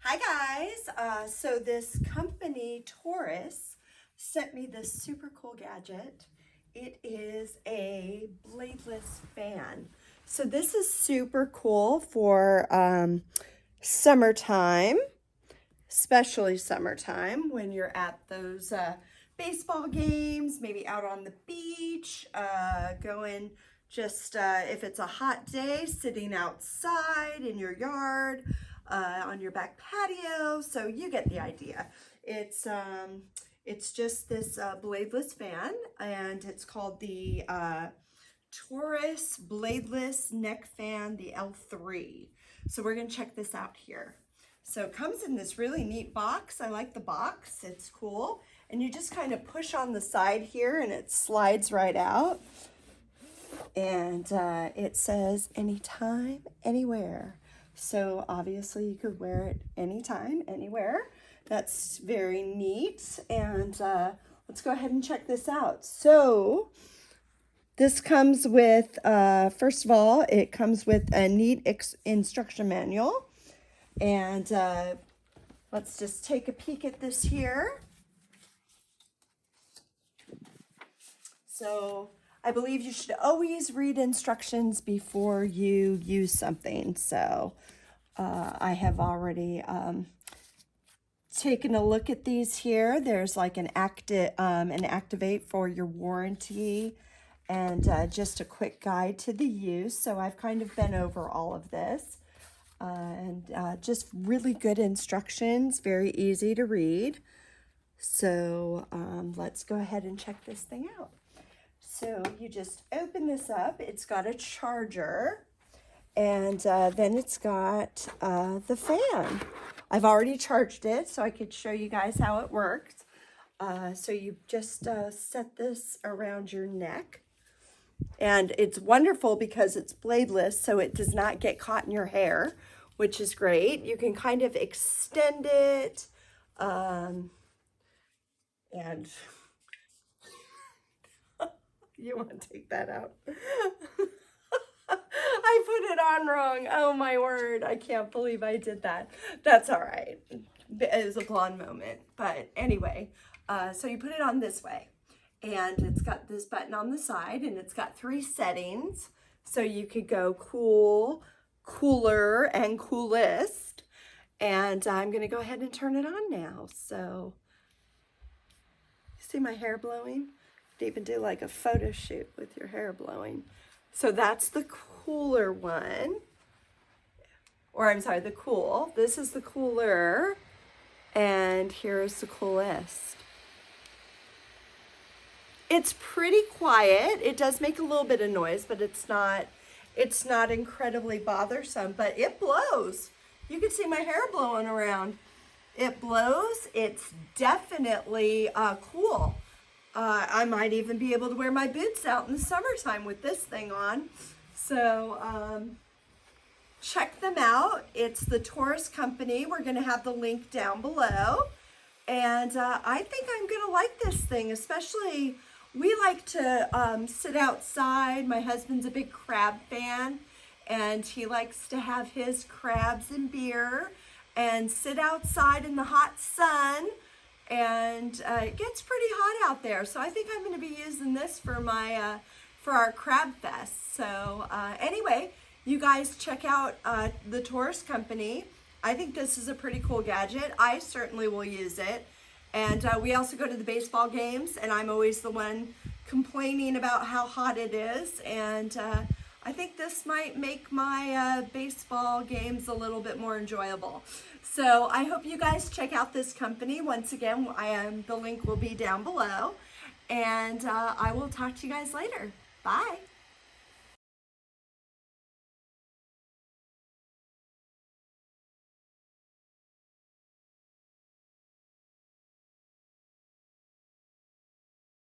Hi guys, so this company Torras sent me this super cool gadget. It is a bladeless fan. So this is super cool for summertime, especially summertime when you're at those baseball games, maybe out on the beach, going just if it's a hot day, sitting outside in your yard, on your back patio. So you get the idea. It's just this bladeless fan, and it's called the Torras Bladeless Neck Fan, the L3. So we're gonna check this out here. So it comes in this really neat box. I like the box, it's cool. And you just kind of push on the side here and it slides right out. And it says anytime, anywhere. So obviously you could wear it anytime, anywhere. That's very neat. And let's go ahead and check this out. So this comes with, first of all, it comes with a neat instruction manual. And let's just take a peek at this here. So I believe you should always read instructions before you use something. So I have already taken a look at these here. There's like an activate for your warranty and just a quick guide to the use. So I've kind of been over all of this. And just really good instructions, very easy to read. So let's go ahead and check this thing out. So you just open this up. It's got a charger, and then it's got the fan. I've already charged it, so I could show you guys how it works. So you just set this around your neck. And it's wonderful because it's bladeless, so it does not get caught in your hair, which is great. You can kind of extend it, and you want to take that out. I put it on wrong. Oh my word. I can't believe I did that. That's all right. It was a blonde moment. But anyway, so you put it on this way. And it's got this button on the side, and it's got 3 settings. So you could go cool, cooler, and coolest. And I'm going to go ahead and turn it on now. So, you see my hair blowing? You could even do like a photo shoot with your hair blowing. So that's the cooler one. Or I'm sorry, the cool. This is the cooler. And here's the coolest. It's pretty quiet. It does make a little bit of noise, but it's not incredibly bothersome, but it blows. You can see my hair blowing around. It blows. It's definitely cool. I might even be able to wear my boots out in the summertime with this thing on. So check them out. It's the Torras company. We're going to have the link down below. And I think I'm going to like this thing, especially we like to sit outside. My husband's a big crab fan, and he likes to have his crabs and beer and sit outside in the hot sun. And it gets pretty hot out there, so I think I'm going to be using this for my for our crab fest. So anyway, you guys check out the Torras company. I think this is a pretty cool gadget. I certainly will use it. And we also go to the baseball games, and I'm always the one complaining about how hot it is. And I think this might make my baseball games a little bit more enjoyable. So I hope you guys check out this company. Once again, the link will be down below. And I will talk to you guys later. Bye.